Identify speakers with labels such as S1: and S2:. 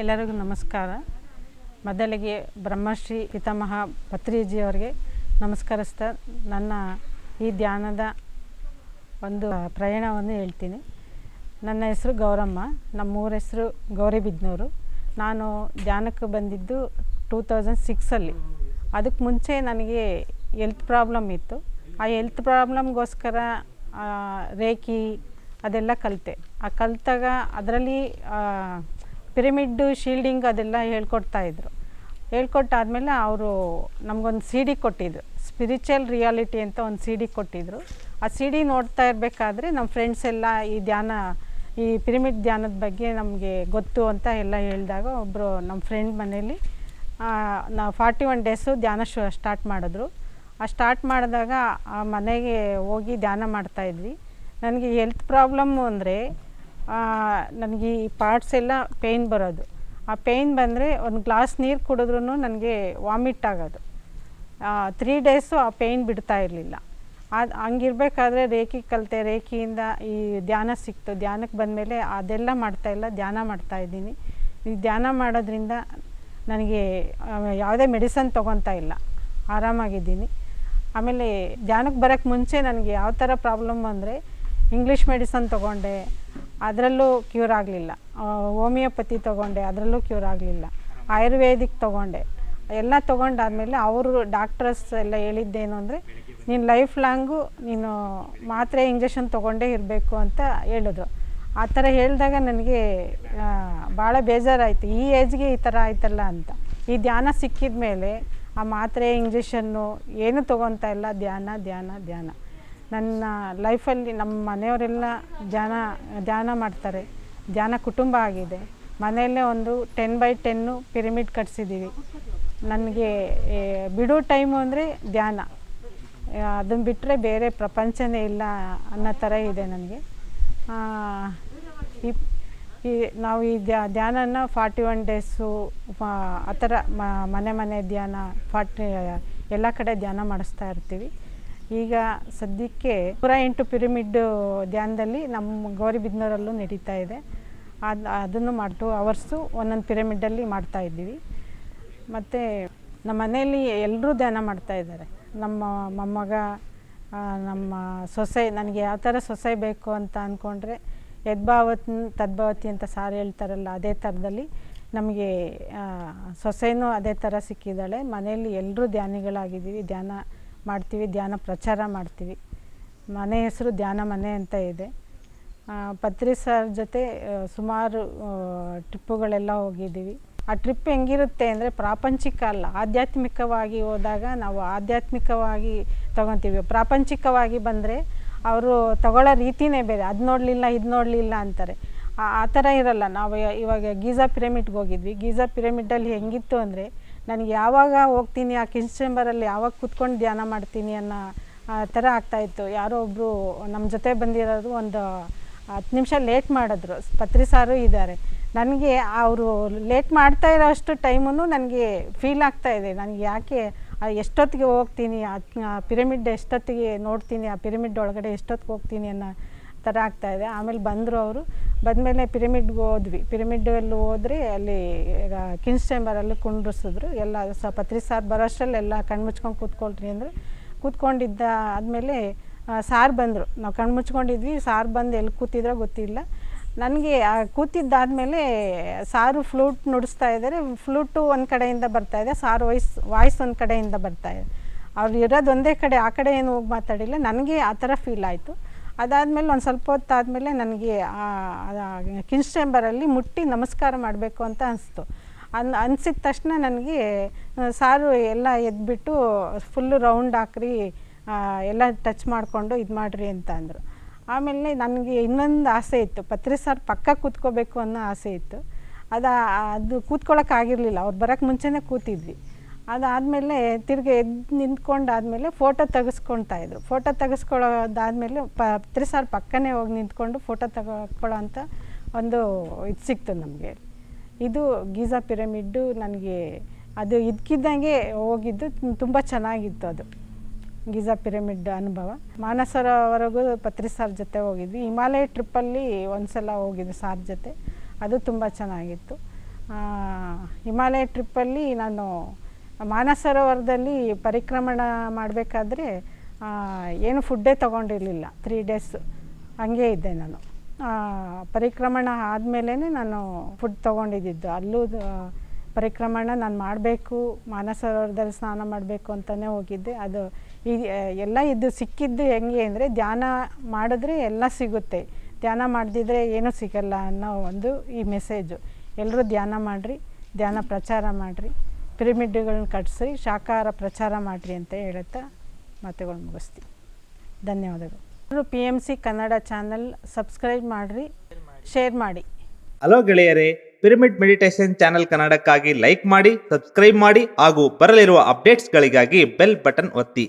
S1: ಎಲ್ಲರಿಗೂ ನಮಸ್ಕಾರ. ಮೊದಲಿಗೆ ಬ್ರಹ್ಮಶ್ರೀ ಪಿತಾಮಹ ಪತ್ರಿಜಿ ಅವರಿಗೆ ನಮಸ್ಕರಿಸ್ತಾ ನನ್ನ ಈ ಧ್ಯಾನದ ಒಂದು ಪ್ರಯಾಣವನ್ನು ಹೇಳ್ತೀನಿ. ನನ್ನ ಹೆಸರು ಗೌರಮ್ಮ, ನಮ್ಮೂರ ಹೆಸರು ಗೌರಿಬಿದನೂರು. ನಾನು ಧ್ಯಾನಕ್ಕೆ ಬಂದಿದ್ದು 2006ಅಲ್ಲಿ. ಅದಕ್ಕೆ ಮುಂಚೆ ನನಗೆ ಹೆಲ್ತ್ ಪ್ರಾಬ್ಲಮ್ ಇತ್ತು. ಆ ಹೆಲ್ತ್ ಪ್ರಾಬ್ಲಮ್ಗೋಸ್ಕರ ರೇಖಿ ಅದೆಲ್ಲ ಕಲಿತೆ. ಆ ಕಲಿತಾಗ ಅದರಲ್ಲಿ ಪಿರಮಿಡ್ಡು ಶೀಲ್ಡಿಂಗ್ ಅದೆಲ್ಲ ಹೇಳ್ಕೊಡ್ತಾಯಿದ್ರು. ಹೇಳ್ಕೊಟ್ಟಾದಮೇಲೆ ಅವರು ನಮಗೊಂದು CD ಕೊಟ್ಟಿದ್ರು, ಸ್ಪಿರಿಚುವಲ್ ರಿಯಾಲಿಟಿ ಅಂತ ಒಂದು CD ಕೊಟ್ಟಿದ್ದರು. ಆ CD ನೋಡ್ತಾ ಇರಬೇಕಾದ್ರೆ ನಮ್ಮ ಫ್ರೆಂಡ್ಸ್ ಎಲ್ಲ ಈ ಪಿರಮಿಡ್ ಧ್ಯಾನದ ಬಗ್ಗೆ ನಮಗೆ ಗೊತ್ತು ಅಂತ ಎಲ್ಲ ಹೇಳಿದಾಗ ಒಬ್ಬರು ನಮ್ಮ ಫ್ರೆಂಡ್ ಮನೇಲಿ ನಾವು 41 ಡೇಸು ಧ್ಯಾನ ಸ್ಟಾರ್ಟ್ ಮಾಡಿದ್ರು. ಆ ಸ್ಟಾರ್ಟ್ ಮಾಡಿದಾಗ ಆ ಮನೆಗೆ ಹೋಗಿ ಧ್ಯಾನ ಮಾಡ್ತಾಯಿದ್ವಿ. ನನಗೆ ಹೆಲ್ತ್ ಪ್ರಾಬ್ಲಮ್ಮು ಅಂದರೆ ನನಗೆ ಈ ಪಾರ್ಟ್ಸ್ ಎಲ್ಲ ಪೇಯ್ನ್ ಬರೋದು. ಆ ಪೇಯ್ನ್ ಬಂದರೆ ಒಂದು ಗ್ಲಾಸ್ ನೀರು ಕುಡಿದ್ರೂ ನನಗೆ ವಾಮಿಟ್ ಆಗೋದು. 3 ಡೇಸು ಆ ಪೇಯ್ನ್ ಬಿಡ್ತಾ ಇರಲಿಲ್ಲ. ಹಂಗಿರ್ಬೇಕಾದ್ರೆ ರೇಖಿ ಕಲಿತೆ, ರೇಖಿಯಿಂದ ಈ ಧ್ಯಾನ ಸಿಕ್ತು. ಧ್ಯಾನಕ್ಕೆ ಬಂದಮೇಲೆ ಅದೆಲ್ಲ ಮಾಡ್ತಾಯಿಲ್ಲ, ಧ್ಯಾನ ಮಾಡ್ತಾಯಿದ್ದೀನಿ. ಈ ಧ್ಯಾನ ಮಾಡೋದ್ರಿಂದ ನನಗೆ ಯಾವುದೇ ಮೆಡಿಸನ್ ತೊಗೊತಾ ಇಲ್ಲ, ಆರಾಮಾಗಿದ್ದೀನಿ. ಆಮೇಲೆ ಧ್ಯಾನಕ್ಕೆ ಬರೋಕ್ಕೆ ಮುಂಚೆ ನನಗೆ ಯಾವ ಥರ ಪ್ರಾಬ್ಲಮ್ ಅಂದರೆ ಇಂಗ್ಲೀಷ್ ಮೆಡಿಸನ್ ತೊಗೊಂಡೆ, ಅದರಲ್ಲೂ ಕ್ಯೂರ್ ಆಗಲಿಲ್ಲ. ಹೋಮಿಯೋಪತಿ ತೊಗೊಂಡೆ, ಅದರಲ್ಲೂ ಕ್ಯೂರ್ ಆಗಲಿಲ್ಲ. ಆಯುರ್ವೇದಿಕ್ ತೊಗೊಂಡೆ. ಎಲ್ಲ ತೊಗೊಂಡಾದಮೇಲೆ ಅವರು ಡಾಕ್ಟರ್ಸ್ ಎಲ್ಲ ಹೇಳಿದ್ದೇನು ಅಂದರೆ ನೀನು ಲೈಫ್ ಲಾಂಗು ನೀನು ಮಾತ್ರೆ ಇಂಜೆಕ್ಷನ್ ತೊಗೊಂಡೇ ಇರಬೇಕು ಅಂತ ಹೇಳಿದ್ರು. ಆ ಥರ ಹೇಳಿದಾಗ ನನಗೆ ಭಾಳ ಬೇಜಾರಾಯಿತು, ಈ ಏಜ್ಗೆ ಈ ಥರ ಆಯ್ತಲ್ಲ ಅಂತ. ಈ ಧ್ಯಾನ ಸಿಕ್ಕಿದ ಮೇಲೆ ಆ ಮಾತ್ರೆ ಇಂಜೆಕ್ಷನ್ನು ಏನೂ ತೊಗೊತಾ ಇಲ್ಲ, ಧ್ಯಾನ ಧ್ಯಾನ ಧ್ಯಾನ. ನನ್ನ ಲೈಫಲ್ಲಿ ನಮ್ಮ ಮನೆಯವರೆಲ್ಲ ಧ್ಯಾನ ಮಾಡ್ತಾರೆ. ಧ್ಯಾನ ಕುಟುಂಬ ಆಗಿದೆ. ಮನೆಯಲ್ಲೇ ಒಂದು 10x10 ಪಿರಮಿಡ್ ಕಟ್ಸಿದ್ದೀವಿ. ನನಗೆ ಬಿಡೋ ಟೈಮು ಅಂದರೆ ಧ್ಯಾನ, ಅದನ್ನು ಬಿಟ್ಟರೆ ಬೇರೆ ಪ್ರಪಂಚನೇ ಇಲ್ಲ ಅನ್ನೋ ಥರ ಇದೆ ನನಗೆ. ನಾವು ಈ ಧ್ಯಾನನ 41 ಡೇಸು ಆ ಥರ ಮನೆ ಧ್ಯಾನ ಎಲ್ಲ ಕಡೆ ಧ್ಯಾನ ಮಾಡಿಸ್ತಾ ಇರ್ತೀವಿ. ಈಗ ಸದ್ಯಕ್ಕೆ 108 ಪಿರಮಿಡ್ ಧ್ಯಾನದಲ್ಲಿ ನಮ್ಮ ಗೌರಿಬಿದನೂರಲ್ಲೂ ನಡೀತಾ ಇದೆ. ಅದನ್ನು 2 ಅವರ್ಸು ಒಂದೊಂದು ಪಿರಮಿಡಲ್ಲಿ ಮಾಡ್ತಾಯಿದ್ದೀವಿ. ಮತ್ತು ನಮ್ಮ ಮನೆಯಲ್ಲಿ ಎಲ್ಲರೂ ಧ್ಯಾನ ಮಾಡ್ತಾಯಿದ್ದಾರೆ. ನಮ್ಮ ಮೊಮ್ಮಗ, ನಮ್ಮ ಸೊಸೆ. ನನಗೆ ಯಾವ ಥರ ಸೊಸೆ ಬೇಕು ಅಂತ ಅಂದ್ಕೊಂಡ್ರೆ ಯದ್ಭಾವತಿ ತದ್ಭಾವತಿ ಅಂತ ಸಾರು ಹೇಳ್ತಾರಲ್ಲ, ಅದೇ ಥರದಲ್ಲಿ ನಮಗೆ ಸೊಸೆನೂ ಅದೇ ಥರ ಸಿಕ್ಕಿದ್ದಾಳೆ. ಮನೆಯಲ್ಲಿ ಎಲ್ಲರೂ ಧ್ಯಾನಿಗಳಾಗಿದ್ದೀವಿ, ಧ್ಯಾನ ಮಾಡ್ತೀವಿ, ಧ್ಯಾನ ಪ್ರಚಾರ ಮಾಡ್ತೀವಿ. ಮನೆ ಹೆಸರು ಧ್ಯಾನ ಮನೆ ಅಂತ ಇದೆ. ಪತ್ರಿ ಸರ್ ಜೊತೆ ಸುಮಾರು ಟ್ರಿಪ್ಪುಗಳೆಲ್ಲ ಹೋಗಿದ್ದೀವಿ. ಆ ಟ್ರಿಪ್ ಹೆಂಗಿರುತ್ತೆ ಅಂದರೆ ಪ್ರಾಪಂಚಿಕ ಅಲ್ಲ, ಆಧ್ಯಾತ್ಮಿಕವಾಗಿ ಹೋದಾಗ ನಾವು ಆಧ್ಯಾತ್ಮಿಕವಾಗಿ ತೊಗೊತೀವಿ. ಪ್ರಾಪಂಚಿಕವಾಗಿ ಬಂದರೆ ಅವರು ತಗೊಳ್ಳೋ ರೀತಿಯೇ ಬೇರೆ, ಅದು ನೋಡಲಿಲ್ಲ ಇದು ನೋಡಲಿಲ್ಲ ಅಂತಾರೆ. ಆ ಥರ ಇರಲ್ಲ. ನಾವು ಇವಾಗ ಗೀಝಾ ಪಿರಮಿಡ್ಗೆ ಹೋಗಿದ್ವಿ. ಗೀಝಾ ಪಿರಮಿಡಲ್ಲಿ ಹೆಂಗಿತ್ತು ಅಂದರೆ ನನಗೆ ಯಾವಾಗ ಹೋಗ್ತೀನಿ ಆ ಕಿಂಗ್ಸ್ ಚೇಂಬರಲ್ಲಿ ಯಾವಾಗ ಕೂತ್ಕೊಂಡು ಧ್ಯಾನ ಮಾಡ್ತೀನಿ ಅನ್ನೋ ಥರ ಆಗ್ತಾಯಿತ್ತು. ಯಾರೋ ಒಬ್ಬರು ನಮ್ಮ ಜೊತೆ ಬಂದಿರೋರು ಒಂದು 10 ನಿಮಿಷ ಲೇಟ್ ಮಾಡಿದ್ರು. ಪತ್ರಿ ಸಾರು ಇದ್ದಾರೆ. ನನಗೆ ಅವರು ಲೇಟ್ ಮಾಡ್ತಾ ಇರೋ ಅಷ್ಟು ಟೈಮೂ ನನಗೆ ಫೀಲ್ ಆಗ್ತಾಯಿದೆ. ನನಗೆ ಯಾಕೆ ಎಷ್ಟೊತ್ತಿಗೆ ಹೋಗ್ತೀನಿ, ಆ ಪಿರಮಿಡ್ ಎಷ್ಟೊತ್ತಿಗೆ ನೋಡ್ತೀನಿ, ಆ ಪಿರಮಿಡ್ ಒಳಗಡೆ ಎಷ್ಟೊತ್ತಿಗೆ ಹೋಗ್ತೀನಿ ಅನ್ನೋ ಥರ ಆಗ್ತಾಯಿದೆ. ಆಮೇಲೆ ಬಂದರು ಅವರು. ಬಂದಮೇಲೆ ಪಿರಮಿಡ್ಗೆ ಹೋದ್ವಿ. ಪಿರಮಿಡ್ಡಲ್ಲಿ ಹೋದರೆ ಅಲ್ಲಿ ಕಿಂಗ್ಸ್ ಚೇಂಬರಲ್ಲಿ ಕುಂಡ್ರಿಸಿದ್ರು. ಎಲ್ಲ ಪತ್ರಿ ಸಾರು ಬರೋ ಅಷ್ಟರಲ್ಲಿ ಎಲ್ಲ ಕಣ್ಮುಚ್ಕೊಂಡು ಕೂತ್ಕೊಳ್ರಿ ಅಂದರೆ ಕೂತ್ಕೊಂಡಿದ್ದ ಆದಮೇಲೆ ಸಾರು ಬಂದರು. ನಾವು ಕಣ್ಮುಚ್ಕೊಂಡಿದ್ವಿ. ಸಾರು ಬಂದು ಎಲ್ಲಿ ಕೂತಿದ್ರೋ ಗೊತ್ತಿಲ್ಲ. ನನಗೆ ಕೂತಿದ್ದಾದಮೇಲೆ ಸಾರು ಫ್ಲೂಟ್ ನುಡಿಸ್ತಾ ಇದ್ದಾರೆ. ಫ್ಲೂಟು ಒಂದು ಕಡೆಯಿಂದ ಬರ್ತಾಯಿದೆ, ಸಾರು ವಾಯ್ಸ್ ಒಂದು ಕಡೆಯಿಂದ ಬರ್ತಾಯಿದೆ. ಅವ್ರು ಇರೋದು ಒಂದೇ ಕಡೆ, ಆ ಕಡೆ ಏನು ಹೋಗಿ ಮಾತಾಡಿಲ್ಲ. ನನಗೆ ಆ ಥರ ಫೀಲ್ ಆಯಿತು. ಅದಾದಮೇಲೆ ಒಂದು ಸ್ವಲ್ಪ ಹೊತ್ತಾದಮೇಲೆ ನನಗೆ ಕಿಂಗ್ಸ್ ಚೇಂಬರಲ್ಲಿ ಮುಟ್ಟಿ ನಮಸ್ಕಾರ ಮಾಡಬೇಕು ಅಂತ ಅನಿಸ್ತು. ಅನಿಸಿದ ತಕ್ಷಣ ನನಗೆ ಸಾರು ಎಲ್ಲ ಎದ್ಬಿಟ್ಟು ಫುಲ್ಲು ರೌಂಡ್ ಹಾಕ್ರಿ, ಎಲ್ಲ ಟಚ್ ಮಾಡಿಕೊಂಡು ಇದು ಮಾಡಿರಿ ಅಂತ ಅಂದರು. ಆಮೇಲೆ ನನಗೆ ಇನ್ನೊಂದು ಆಸೆ ಇತ್ತು, ಪತ್ರಿ ಸಾರು ಪಕ್ಕ ಕೂತ್ಕೋಬೇಕು ಅನ್ನೋ ಆಸೆ ಇತ್ತು. ಅದು ಕೂತ್ಕೊಳ್ಳೋಕ್ಕಾಗಿರಲಿಲ್ಲ. ಅವ್ರು ಬರೋಕ್ಕೆ ಮುಂಚೆನೇ ಕೂತಿದ್ವಿ. ಅದಾದಮೇಲೆ ತಿರುಗಿ ಎದ್ದು ನಿಂತ್ಕೊಂಡಾದಮೇಲೆ ಫೋಟೋ ತೆಗೆಸ್ಕೊಳ್ತಾಯಿದ್ರು. ಫೋಟೋ ತೆಗೆಸ್ಕೊಳ್ಳೋದಾದಮೇಲೆ ಪತ್ರಿ ಸಾರು ಪಕ್ಕನೇ ಹೋಗಿ ನಿಂತ್ಕೊಂಡು ಫೋಟೋ ತೆಗೆದುಕೊಳ್ಳೋ ಅಂಥ ಒಂದು ಇದು ಸಿಕ್ತು ನಮಗೆ. ಇದು ಗೀಝಾ ಪಿರಮಿಡ್ಡು. ನನಗೆ ಅದು ಇದ್ಕಿದ್ದಂಗೆ ಹೋಗಿದ್ದು ತುಂಬ ಚೆನ್ನಾಗಿತ್ತು. ಅದು ಗೀಝಾ ಪಿರಮಿಡ್ ಅನುಭವ. ಮಾನಸರವರೆಗೂ ಪತ್ರಿ ಸಾರ್ ಜೊತೆ ಹೋಗಿದ್ವಿ. ಹಿಮಾಲಯ ಟ್ರಿಪ್ಪಲ್ಲಿ ಒಂದು ಸಲ ಹೋಗಿದ್ವಿ ಸಾರ್ ಜೊತೆ, ಅದು ತುಂಬ ಚೆನ್ನಾಗಿತ್ತು. ಹಿಮಾಲಯ ಟ್ರಿಪ್ಪಲ್ಲಿ ನಾನು ಮಾನಸರೋವರದಲ್ಲಿ ಪರಿಕ್ರಮಣ ಮಾಡಬೇಕಾದ್ರೆ ಏನು ಫುಡ್ಡೇ ತೊಗೊಂಡಿರಲಿಲ್ಲ 3 ಡೇಸ್ ಹಂಗೆ ಇದ್ದೆ ನಾನು. ಪರಿಕ್ರಮಣ ಆದಮೇಲೆ ನಾನು ಫುಡ್ ತೊಗೊಂಡಿದ್ದು. ಅಲ್ಲೂ ಪರಿಕ್ರಮಣ ನಾನು ಮಾಡಬೇಕು, ಮಾನಸರೋವರದಲ್ಲಿ ಸ್ನಾನ ಮಾಡಬೇಕು ಅಂತಲೇ ಹೋಗಿದ್ದೆ. ಅದು ಎಲ್ಲ ಇದು ಸಿಕ್ಕಿದ್ದು ಹೆಂಗೆ ಅಂದರೆ, ಧ್ಯಾನ ಮಾಡಿದ್ರೆ ಎಲ್ಲ ಸಿಗುತ್ತೆ, ಧ್ಯಾನ ಮಾಡದಿದ್ರೆ ಏನೂ ಸಿಗಲ್ಲ ಅನ್ನೋ ಒಂದು ಈ ಮೆಸೇಜು. ಎಲ್ಲರೂ ಧ್ಯಾನ ಮಾಡಿರಿ, ಧ್ಯಾನ ಪ್ರಚಾರ ಮಾಡಿರಿ, ಪಿರಮಿಡ್ಗಳನ್ನ ಕಟ್ಟಿಸಿ ಶಾಕಾಹಾರ ಪ್ರಚಾರ ಮಾಡಿರಿ ಅಂತ ಹೇಳುತ್ತಾ ಮಾತುಗಳು ಮುಗಿಸ್ತೀವಿ. ಧನ್ಯವಾದಗಳು. ಎಲ್ಲರೂ PMC ಕನ್ನಡ ಚಾನಲ್ ಸಬ್ಸ್ಕ್ರೈಬ್ ಮಾಡಿರಿ, ಶೇರ್ ಮಾಡಿ.
S2: ಹಲೋ ಗೆಳೆಯರೇ, ಪಿರಮಿಡ್ ಮೆಡಿಟೇಷನ್ ಚಾನಲ್ ಕನ್ನಡಕ್ಕಾಗಿ ಲೈಕ್ ಮಾಡಿ, ಸಬ್ಸ್ಕ್ರೈಬ್ ಮಾಡಿ ಹಾಗೂ ಬರಲಿರುವ ಅಪ್ಡೇಟ್ಸ್ಗಳಿಗಾಗಿ ಬೆಲ್ ಬಟನ್ ಒತ್ತಿ.